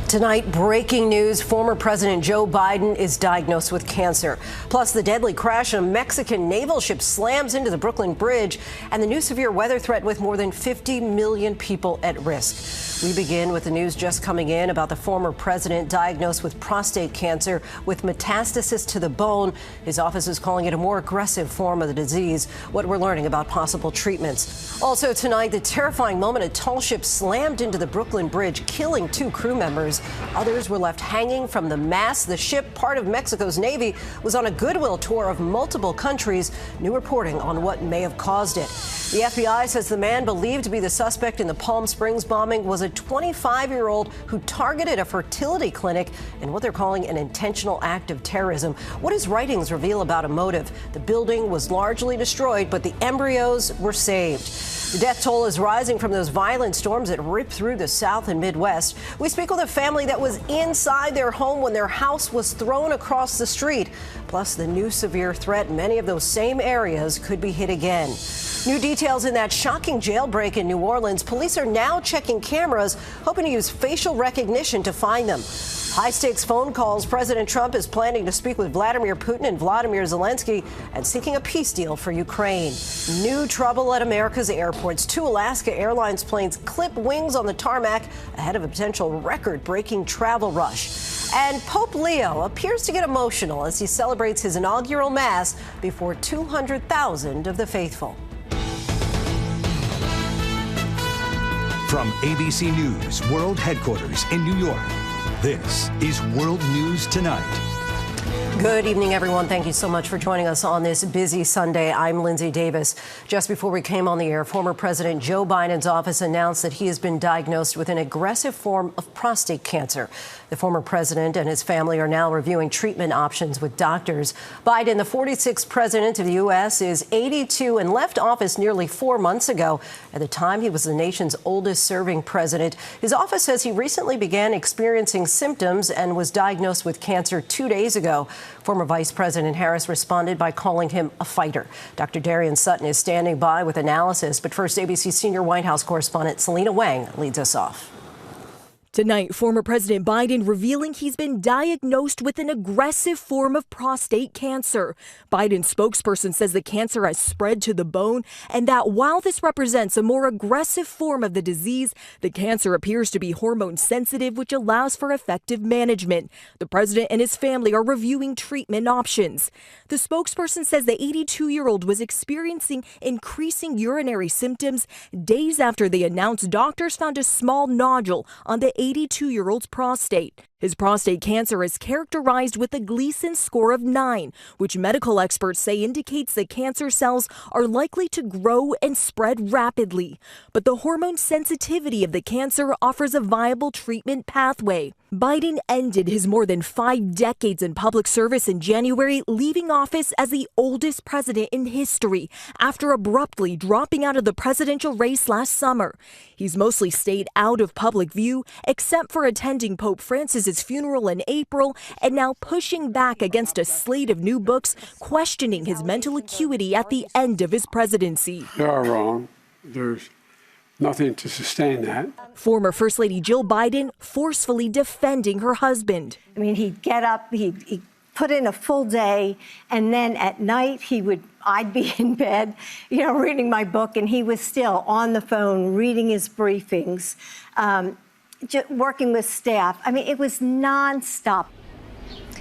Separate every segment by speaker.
Speaker 1: Tonight, breaking news. Former President Joe Biden is diagnosed with cancer. Plus, the deadly crash of a Mexican naval ship slams into the Brooklyn Bridge, and the new severe weather threat with more than 50 million people at risk. We begin with the news just coming in about the former president diagnosed with prostate cancer with metastasis to the bone. His office is calling it a more aggressive form of the disease. What we're learning about possible treatments. Also tonight, the terrifying moment a tall ship slammed into the Brooklyn Bridge, killing 2 crew members. Others were left hanging from the mast. The ship, part of Mexico's Navy, was on a goodwill tour of multiple countries. New reporting on what may have caused it. The FBI says the man believed to be the suspect in the Palm Springs bombing was a 25-year-old who targeted a fertility clinic in what they're calling an intentional act of terrorism. What his writings reveal about a motive. The building was largely destroyed, but the embryos were saved. The death toll is rising from those violent storms that ripped through the South and Midwest. We speak with a family that was inside their home when their house was thrown across the street. Plus, the new severe threat, many of those same areas could be hit again. New details in that shocking jailbreak in New Orleans. Police are now checking cameras, hoping to use facial recognition to find them. High-stakes phone calls. President Trump is planning to speak with Vladimir Putin and Vladimir Zelensky and seeking a peace deal for Ukraine. New trouble at America's airports. 2 Alaska Airlines planes clip wings on the tarmac ahead of a potential record-breaking travel rush. And Pope Leo appears to get emotional as he celebrates his inaugural Mass before 200,000 of the faithful.
Speaker 2: From ABC News World Headquarters in New York, this is World News Tonight.
Speaker 1: Good evening, everyone. Thank you so much for joining us on this busy Sunday. I'm Lindsay Davis. Just before we came on the air, former President Joe Biden's office announced that he has been diagnosed with an aggressive form of prostate cancer. The former president and his family are now reviewing treatment options with doctors. Biden, the 46th president of the U.S., is 82 and left office nearly 4 months ago. At the time, he was the nation's oldest serving president. His office says he recently began experiencing symptoms and was diagnosed with cancer 2 days ago. Former Vice President Harris responded by calling him a fighter. Dr. Darian Sutton is standing by with analysis. But first, ABC senior White House correspondent Selena Wang leads us off.
Speaker 3: Tonight, former President Biden revealing he's been diagnosed with an aggressive form of prostate cancer. Biden's spokesperson says the cancer has spread to the bone and that while this represents a more aggressive form of the disease, the cancer appears to be hormone sensitive, which allows for effective management. The president and his family are reviewing treatment options. The spokesperson says the 82-year-old was experiencing increasing urinary symptoms days after they announced doctors found a small nodule on the 82-year-old's prostate. His prostate cancer is characterized with a Gleason score of 9, which medical experts say indicates that cancer cells are likely to grow and spread rapidly. But the hormone sensitivity of the cancer offers a viable treatment pathway. Biden ended his more than 5 decades in public service in January, leaving office as the oldest president in history after abruptly dropping out of the presidential race last summer. He's mostly stayed out of public view, except for attending Pope Francis's funeral in April and now pushing back against a slate of new books questioning his mental acuity at the end of his presidency.
Speaker 4: You are wrong. There's nothing to sustain that.
Speaker 3: Former First Lady Jill Biden forcefully defending her husband.
Speaker 5: I mean, he'd get up, he'd put in a full day, and then at night I'd be in bed, reading my book, and he was still on the phone reading his briefings, working with staff. I mean, it was nonstop.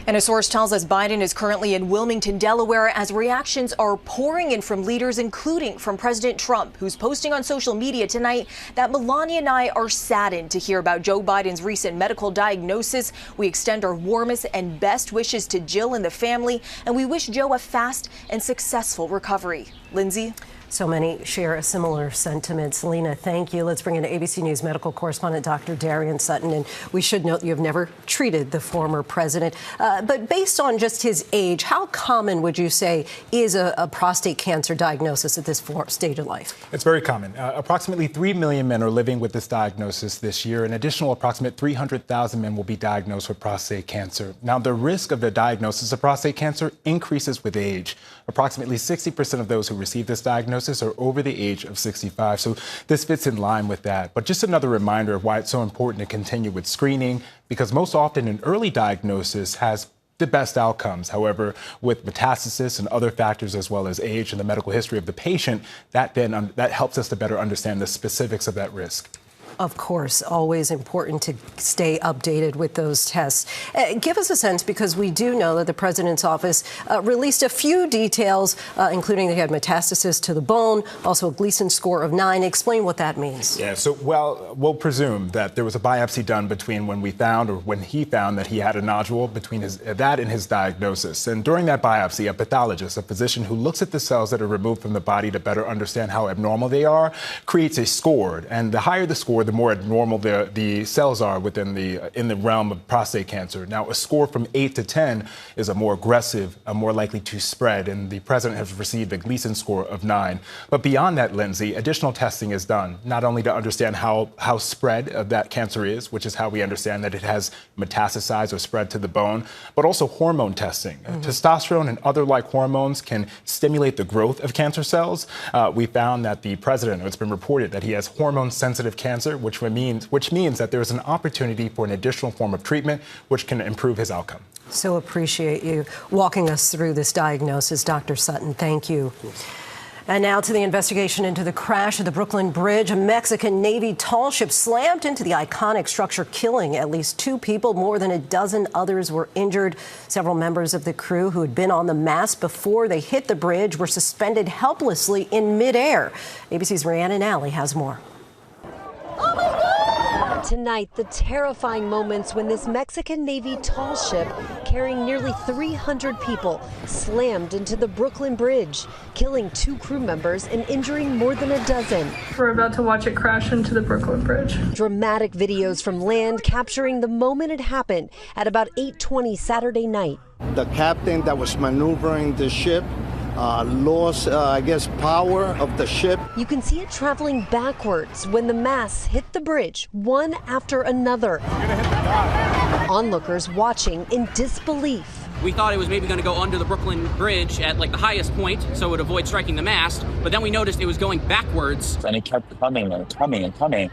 Speaker 3: And a source tells us Biden is currently in Wilmington, Delaware, as reactions are pouring in from leaders, including from President Trump, who's posting on social media tonight that Melania and I are saddened to hear about Joe Biden's recent medical diagnosis. We extend our warmest and best wishes to Jill and the family, and we wish Joe a fast and successful recovery. Lindsay?
Speaker 1: So many share a similar sentiment. Selena, thank you. Let's bring in ABC News medical correspondent Dr. Darian Sutton. And we should note you have never treated the former president. But based on just his age, how common would you say is a prostate cancer diagnosis at this stage of life?
Speaker 6: It's very common. Approximately 3 million men are living with this diagnosis this year. An additional approximate 300,000 men will be diagnosed with prostate cancer. Now, the risk of the diagnosis of prostate cancer increases with age. Approximately 60% of those who receive this diagnosis diagnosis are over the age of 65. So this fits in line with that. But just another reminder of why it's so important to continue with screening, because most often an early diagnosis has the best outcomes. However, with metastasis and other factors as well as age and the medical history of the patient, that helps us to better understand the specifics of that risk.
Speaker 1: Of course, always important to stay updated with those tests. Give us a sense, because we do know that the president's office released a few details, including that he had metastasis to the bone, also a Gleason score of 9. Explain what that means.
Speaker 6: Yeah, so, we'll presume that there was a biopsy done between when we found, or when he found, that he had a nodule between that and his diagnosis. And during that biopsy, a pathologist, a physician who looks at the cells that are removed from the body to better understand how abnormal they are, creates a score. And the higher the score, the more abnormal the cells are in the realm of prostate cancer. Now, a score from 8 to 10 is a more aggressive, more likely to spread, and the president has received a Gleason score of 9. But beyond that, Lindsay, additional testing is done, not only to understand how spread of that cancer is, which is how we understand that it has metastasized or spread to the bone, but also hormone testing. Testosterone and other like hormones can stimulate the growth of cancer cells. We found that the president, it's been reported that he has hormone-sensitive cancer, which means that there is an opportunity for an additional form of treatment which can improve his outcome.
Speaker 1: So appreciate you walking us through this diagnosis, Dr. Sutton. Thank you. And now to the investigation into the crash of the Brooklyn Bridge. A Mexican Navy tall ship slammed into the iconic structure, killing at least 2 people. More than a dozen others were injured. Several members of the crew who had been on the mast before they hit the bridge were suspended helplessly in midair. ABC's Rhiannon Alley has more.
Speaker 7: Tonight, the terrifying moments when this Mexican Navy tall ship carrying nearly 300 people slammed into the Brooklyn Bridge, killing 2 crew members and injuring more than a dozen.
Speaker 8: We're about to watch it crash into the Brooklyn Bridge.
Speaker 7: Dramatic videos from land capturing the moment it happened at about 8:20 Saturday night.
Speaker 9: The captain that was maneuvering the ship lost, power of the ship.
Speaker 7: You can see it traveling backwards when the masts hit the bridge, one after another. Onlookers watching in disbelief.
Speaker 10: We thought it was maybe going to go under the Brooklyn Bridge at the highest point, so it would avoid striking the mast, but then we noticed it was going backwards.
Speaker 11: And it kept coming and coming and coming.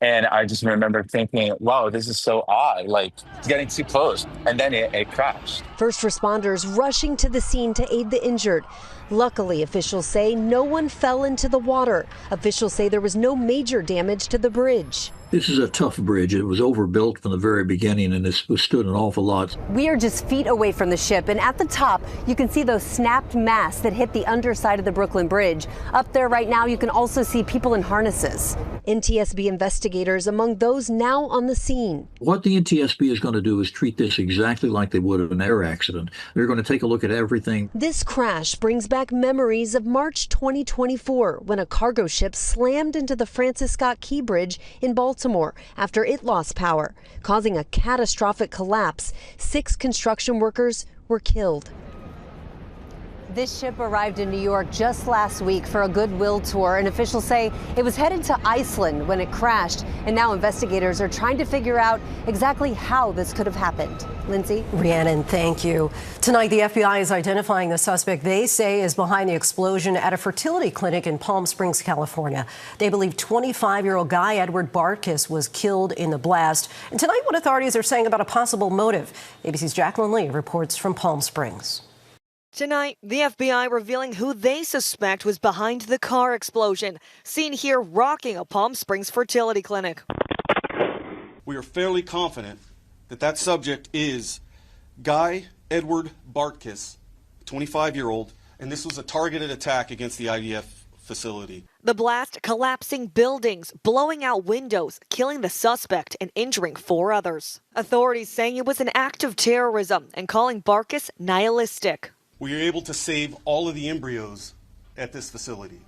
Speaker 11: And I just remember thinking, wow, this is so odd, it's getting too close. And then it crashed.
Speaker 7: First responders rushing to the scene to aid the injured. Luckily, officials say no one fell into the water. Officials say there was no major damage to the bridge.
Speaker 12: This is a tough bridge. It was overbuilt from the very beginning, and it's withstood an awful lot.
Speaker 13: We are just feet away from the ship, and at the top, you can see those snapped masts that hit the underside of the Brooklyn Bridge. Up there right now, you can also see people in harnesses.
Speaker 7: NTSB investigators among those now on the scene.
Speaker 12: What the NTSB is going to do is treat this exactly like they would an air accident. They're going to take a look at everything.
Speaker 7: This crash brings back memories of March 2024, when a cargo ship slammed into the Francis Scott Key Bridge in Baltimore after it lost power, causing a catastrophic collapse. 6 construction workers were killed.
Speaker 13: This ship arrived in New York just last week for a goodwill tour, and officials say it was headed to Iceland when it crashed, and now investigators are trying to figure out exactly how this could have happened. Lindsay?
Speaker 1: Rhiannon, thank you. Tonight, the FBI is identifying the suspect they say is behind the explosion at a fertility clinic in Palm Springs, California. They believe 25-year-old Guy Edward Bartkus was killed in the blast. And tonight, what authorities are saying about a possible motive. ABC's Jacqueline Lee reports from Palm Springs.
Speaker 14: Tonight, the FBI revealing who they suspect was behind the car explosion, seen here rocking a Palm Springs fertility clinic.
Speaker 15: We are fairly confident that that subject is Guy Edward Bartkus, 25-year-old, and this was a targeted attack against the IVF facility.
Speaker 14: The blast collapsing buildings, blowing out windows, killing the suspect and injuring 4 others. Authorities saying it was an act of terrorism and calling Bartkus nihilistic.
Speaker 15: We were able to save all of the embryos at this facility.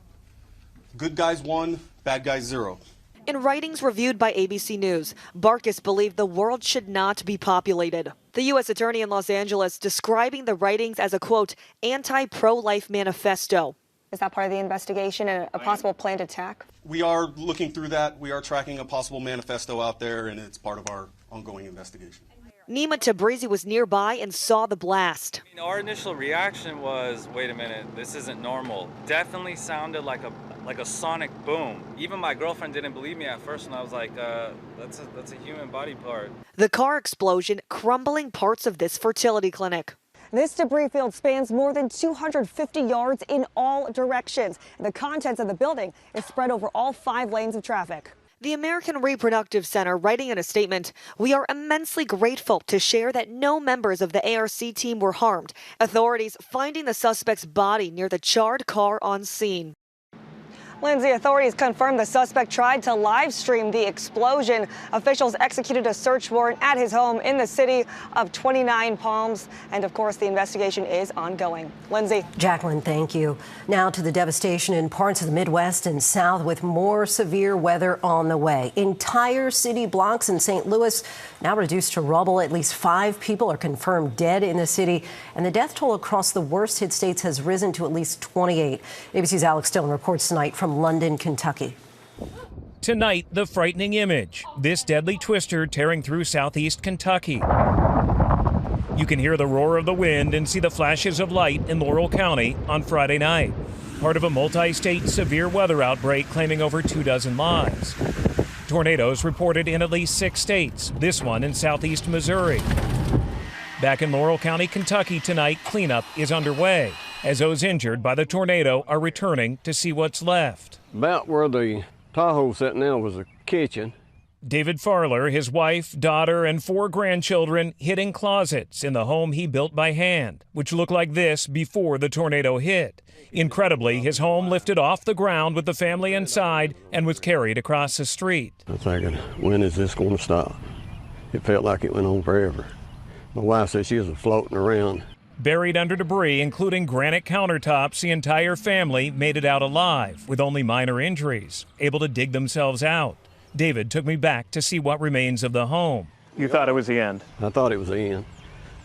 Speaker 15: Good guys 1, bad guys 0.
Speaker 14: In writings reviewed by ABC News, Bartkus believed the world should not be populated. The U.S. Attorney in Los Angeles describing the writings as a, quote, anti-pro-life manifesto.
Speaker 13: Is that part of the investigation and a possible planned attack?
Speaker 15: We are looking through that. We are tracking a possible manifesto out there, and it's part of our ongoing investigation.
Speaker 14: Nima Tabrizi was nearby and saw the blast.
Speaker 16: Our initial reaction was, wait a minute, this isn't normal. Definitely sounded like a sonic boom. Even my girlfriend didn't believe me at first, and I was like, that's a human body part.
Speaker 14: The car explosion crumbling parts of this fertility clinic.
Speaker 17: This debris field spans more than 250 yards in all directions. The contents of the building is spread over all 5 lanes of traffic.
Speaker 14: The American Reproductive Center writing in a statement, "We are immensely grateful to share that no members of the ARC team were harmed. Authorities finding the suspect's body near the charred car on scene."
Speaker 17: Lindsay, authorities confirmed the suspect tried to live stream the explosion. Officials executed a search warrant at his home in the city of 29 Palms. And of course, the investigation is ongoing. Lindsay.
Speaker 1: Jacqueline, thank you. Now to the devastation in parts of the Midwest and South with more severe weather on the way. Entire city blocks in St. Louis now reduced to rubble. At least 5 people are confirmed dead in the city. And the death toll across the worst hit states has risen to at least 28. ABC's Alex Stone reports tonight from London, Kentucky.
Speaker 18: Tonight, the frightening image. This deadly twister tearing through southeast Kentucky. You can hear the roar of the wind and see the flashes of light in Laurel County on Friday night. Part of a multi-state severe weather outbreak claiming over 24 lives. Tornadoes reported in at least 6 states, this one in southeast Missouri. Back in Laurel County, Kentucky tonight, cleanup is underway as those injured by the tornado are returning to see what's left.
Speaker 19: About where the Tahoe's sitting now was a kitchen.
Speaker 18: David Farler, his wife, daughter, and 4 grandchildren hid in closets in the home he built by hand, which looked like this before the tornado hit. Incredibly, his home lifted off the ground with the family inside and was carried across the street.
Speaker 19: I figured, when is this going to stop? It felt like it went on forever. My wife said she was floating around.
Speaker 18: Buried under debris, including granite countertops, the entire family made it out alive with only minor injuries, able to dig themselves out. David took me back to see what remains of the home.
Speaker 20: You thought it was the end?
Speaker 19: I thought it was the end.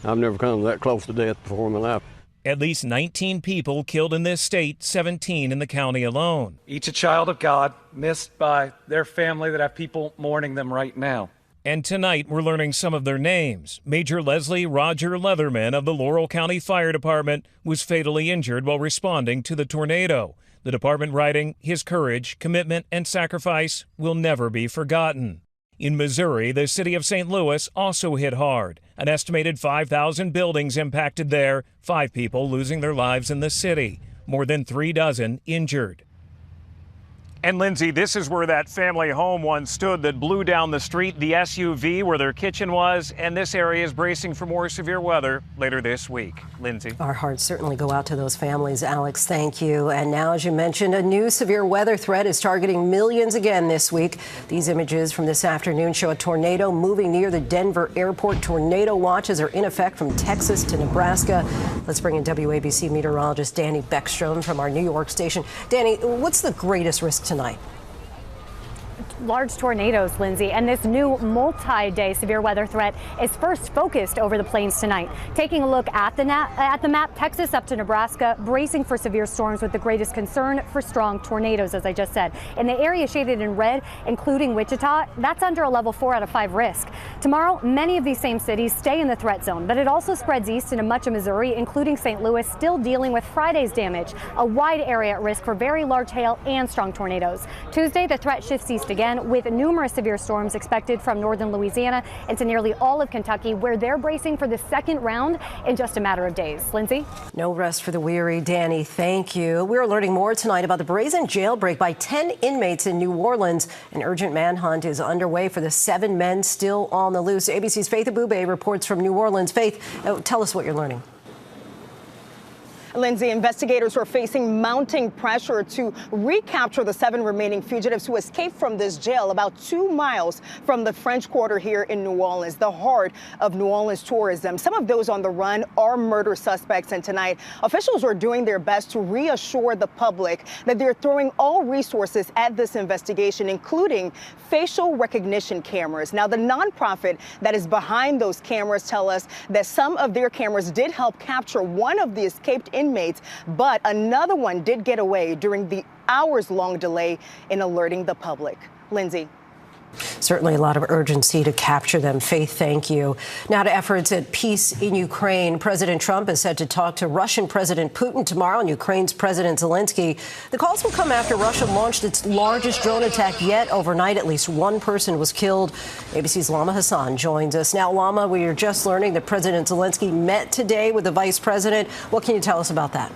Speaker 19: I've never come that close to death before in my life.
Speaker 18: At least 19 people killed in this state, 17 in the county alone.
Speaker 20: Each a child of God, missed by their family that have people mourning them right now.
Speaker 18: And tonight, we're learning some of their names. Major Leslie Roger Leatherman of the Laurel County Fire Department was fatally injured while responding to the tornado. The department writing, his courage, commitment, and sacrifice will never be forgotten. In Missouri, the city of St. Louis also hit hard. An estimated 5,000 buildings impacted there, 5 people losing their lives in the city, more than 3 dozen injured. And Lindsay, this is where that family home once stood that blew down the street, the SUV where their kitchen was, and this area is bracing for more severe weather later this week. Lindsay.
Speaker 1: Our hearts certainly go out to those families, Alex. Thank you. And now, as you mentioned, a new severe weather threat is targeting millions again this week. These images from this afternoon show a tornado moving near the Denver airport. Tornado watches are in effect from Texas to Nebraska. Let's bring in WABC meteorologist Danny Beckstrom from our New York station. Danny, what's the greatest risk tonight?
Speaker 21: Large tornadoes, Lindsay, and this new multi-day severe weather threat is first focused over the plains tonight. Taking a look at the map, Texas up to Nebraska, bracing for severe storms with the greatest concern for strong tornadoes, as I just said. In the area shaded in red, including Wichita, that's under a level 4 out of 5 risk. Tomorrow, many of these same cities stay in the threat zone, but it also spreads east into much of Missouri, including St. Louis, still dealing with Friday's damage. A wide area at risk for very large hail and strong tornadoes. Tuesday, the threat shifts east again, with numerous severe storms expected from northern Louisiana into nearly all of Kentucky, where they're bracing for the second round in just a matter of days. Lindsay?
Speaker 1: No rest for the weary. Danny, thank you. We're learning more tonight about the brazen jailbreak by 10 inmates in New Orleans. An urgent manhunt is underway for the 7 men still on the loose. ABC's Faith Abube reports from New Orleans. Faith, tell us what you're learning.
Speaker 17: Lindsay, investigators are facing mounting pressure to recapture the 7 remaining fugitives who escaped from this jail about 2 miles from the French Quarter here in New Orleans, the heart of New Orleans tourism. Some of those on the run are murder suspects, and tonight officials are doing their best to reassure the public that they're throwing all resources at this investigation, including facial recognition cameras. Now, the nonprofit that is behind those cameras tell us that some of their cameras did help capture one of the escaped inmates, but another one did get away during the hours-long delay in alerting the public. Lindsay.
Speaker 1: Certainly a lot of urgency to capture them. Faith, thank you. Now to efforts at peace in Ukraine. President Trump is set to talk to Russian President Putin tomorrow and Ukraine's President Zelensky. The calls will come after Russia launched its largest drone attack yet overnight. At least one person was killed. ABC's Lama Hassan joins us. Now, Lama, we are just learning that President Zelensky met today with the vice president. What can you tell us about that?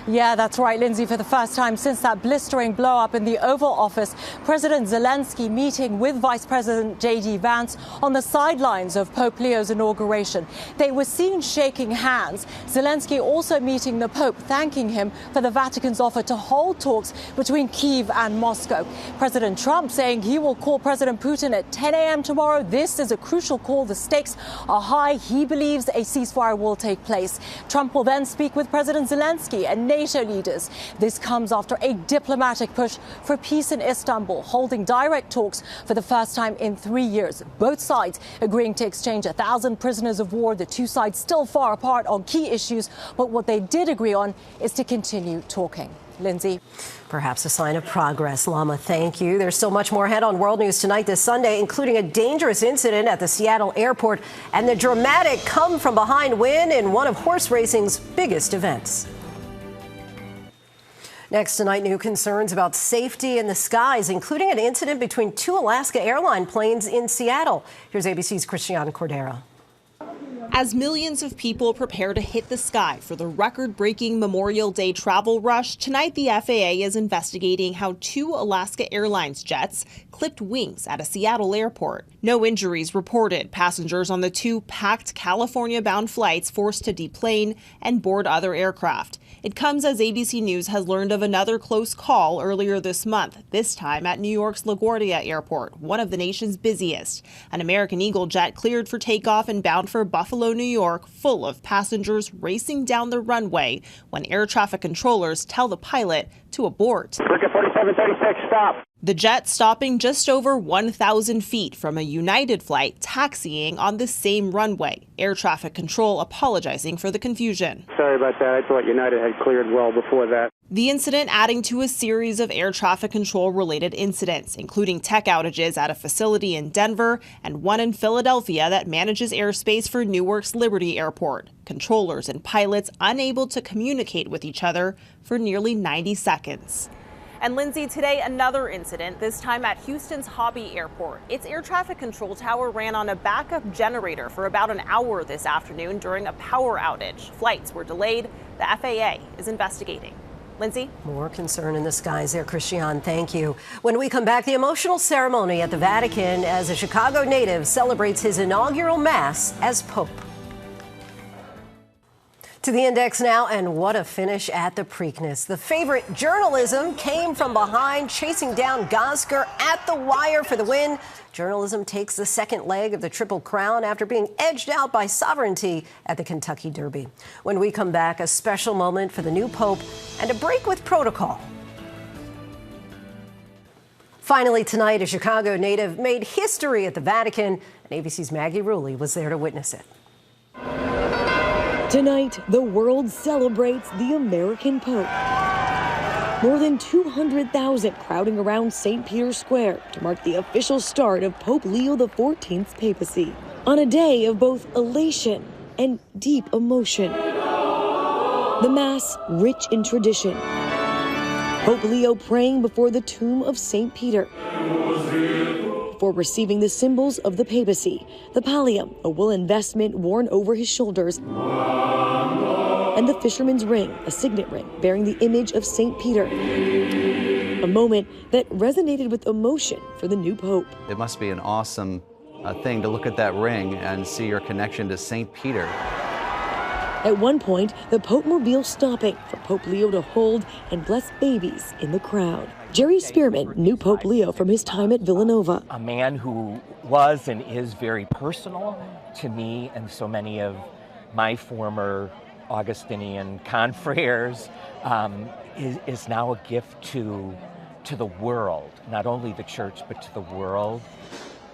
Speaker 2: Yeah, that's right, Lindsay. For the first time since that blistering blow-up in the Oval Office, President Zelensky meeting with Vice President J.D. Vance on the sidelines of Pope Leo's inauguration. They were seen shaking hands. Zelensky also meeting the Pope, thanking him for the Vatican's offer to hold talks between Kyiv and Moscow. President Trump saying he will call President Putin at 10 a.m. tomorrow. This is a crucial call. The stakes are high. He believes a ceasefire will take place. Trump will then speak with President Zelensky and NATO leaders. This comes after a diplomatic push for peace in Istanbul, holding direct talks for the first time in 3 years. Both sides agreeing to exchange 1,000 prisoners of war. The two sides still far apart on key issues, but what they did agree on is to continue talking. Lindsay.
Speaker 1: Perhaps a sign of progress. Lama, thank you. There's so much more ahead on World News Tonight this Sunday, including a dangerous incident at the Seattle airport and the dramatic come-from-behind win in one of horse racing's biggest events. Next tonight, new concerns about safety in the skies, including an incident between two Alaska airline planes in Seattle. Here's ABC's Christiane Cordero.
Speaker 22: As millions of people prepare to hit the sky for the record-breaking Memorial Day travel rush, tonight the FAA is investigating how two Alaska Airlines jets clipped wings at a Seattle airport. No injuries reported. Passengers on the two packed California-bound flights forced to deplane and board other aircraft. It comes as ABC News has learned of another close call earlier this month, this time at New York's LaGuardia Airport, one of the nation's busiest. An American Eagle jet cleared for takeoff and bound for Buffalo, New York, full of passengers racing down the runway when air traffic controllers tell the pilot to abort.
Speaker 23: Circuit 4736, stop.
Speaker 22: The jet stopping just over 1,000 feet from a United flight taxiing on the same runway. Air traffic control apologizing for the confusion.
Speaker 23: Sorry about that. I thought United had cleared well before that.
Speaker 22: The incident adding to a series of air traffic control related incidents, including tech outages at a facility in Denver and one in Philadelphia that manages airspace for Newark's Liberty Airport. Controllers and pilots unable to communicate with each other for nearly 90 seconds. And Lindsay, today another incident, this time at Houston's Hobby Airport. Its air traffic control tower ran on a backup generator for about an hour this afternoon during a power outage. Flights were delayed. The FAA is investigating. Lindsay?
Speaker 1: More concern in the skies there, Christiane. Thank you. When we come back, the emotional ceremony at the Vatican as a Chicago native celebrates his inaugural Mass as Pope. To the index now, and what a finish at the Preakness. The favorite journalism came from behind, chasing down Gosger at the wire for the win. Journalism takes the second leg of the Triple Crown after being edged out by Sovereignty at the Kentucky Derby. When we come back, a special moment for the new Pope and a break with protocol. Finally tonight, a Chicago native made history at the Vatican, and ABC's Maggie Rulli was there to witness it.
Speaker 3: Tonight, the world celebrates the American Pope. More than 200,000 crowding around St. Peter's Square to mark the official start of Pope Leo XIV's papacy. On a day of both elation and deep emotion. The Mass, rich in tradition. Pope Leo praying before the tomb of St. Peter. Before receiving the symbols of the papacy, the pallium, a woolen vestment worn over his shoulders, and the fisherman's ring, a signet ring bearing the image of St. Peter. A moment that resonated with emotion for the new Pope.
Speaker 24: It must be an awesome thing to look at that ring and see your connection to St. Peter.
Speaker 3: At one point, the Pope mobile stopping for Pope Leo to hold and bless babies in the crowd. Jerry Spearman knew Pope Leo from his time at Villanova.
Speaker 25: A man who was and is very personal to me and so many of my former Augustinian confreres, is now a gift to the world, not only the church, but to the world.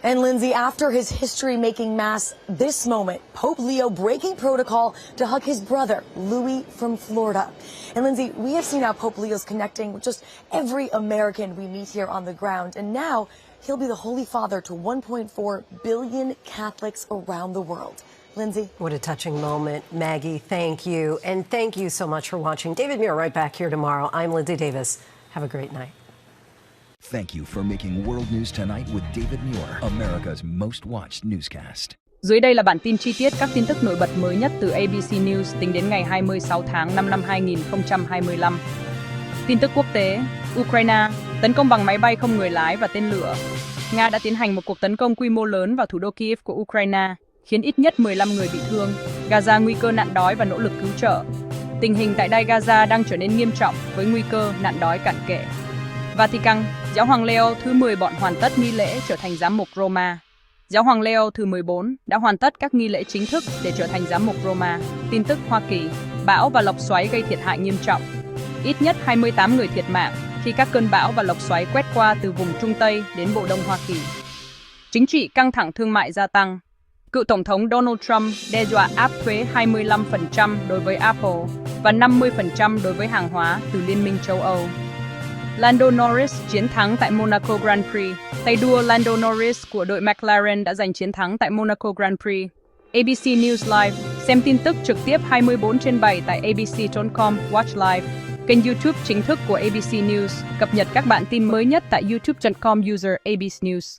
Speaker 3: And Lindsay, after his history-making Mass, this moment, Pope Leo breaking protocol to hug his brother, Louis from Florida. And Lindsay, we have seen how Pope Leo's connecting with just every American we meet here on the ground. And now
Speaker 4: he'll be the Holy Father to 1.4 billion Catholics around the world. Lindsay.
Speaker 1: What a touching moment. Maggie, thank you. And thank you so much for watching. David Muir right back here tomorrow. I'm Lindsay Davis. Have a great night.
Speaker 5: Thank you for making World News Tonight with David Muir, America's most watched newscast.
Speaker 6: Dưới đây là bản tin chi tiết các tin tức nổi bật mới nhất từ ABC News tính đến ngày 26 tháng 5 năm 2025. Tin tức quốc tế, Ukraine tấn công bằng máy bay không người lái và tên lửa. Nga đã tiến hành một cuộc tấn công quy mô lớn vào thủ đô Kyiv của Ukraine, khiến ít nhất 15 người bị thương. Gaza nguy cơ nạn đói và nỗ lực cứu trợ. Tình hình tại Đài Gaza đang trở nên nghiêm trọng với nguy cơ nạn đói cận kề. Vatican, Giáo hoàng Leo thứ 10 bọn hoàn tất nghi lễ trở thành giám mục Roma. Giáo hoàng Leo thứ 14 đã hoàn tất các nghi lễ chính thức để trở thành giám mục Roma. Tin tức Hoa Kỳ, bão và lốc xoáy gây thiệt hại nghiêm trọng. Ít nhất 28 người thiệt mạng khi các cơn bão và lốc xoáy quét qua từ vùng Trung Tây đến Bộ Đông Hoa Kỳ. Chính trị căng thẳng thương mại gia tăng. Cựu Tổng thống Donald Trump đe dọa áp thuế 25% đối với Apple và 50% đối với hàng hóa từ Liên minh châu Âu. Lando Norris chiến thắng tại Monaco Grand Prix. Tay đua Lando Norris của đội McLaren đã giành chiến thắng tại Monaco Grand Prix. ABC News Live, xem tin tức trực tiếp 24/7 tại abc.com, watch live. Kênh YouTube chính thức của ABC News, cập nhật các bản tin mới nhất tại youtube.com user ABC News.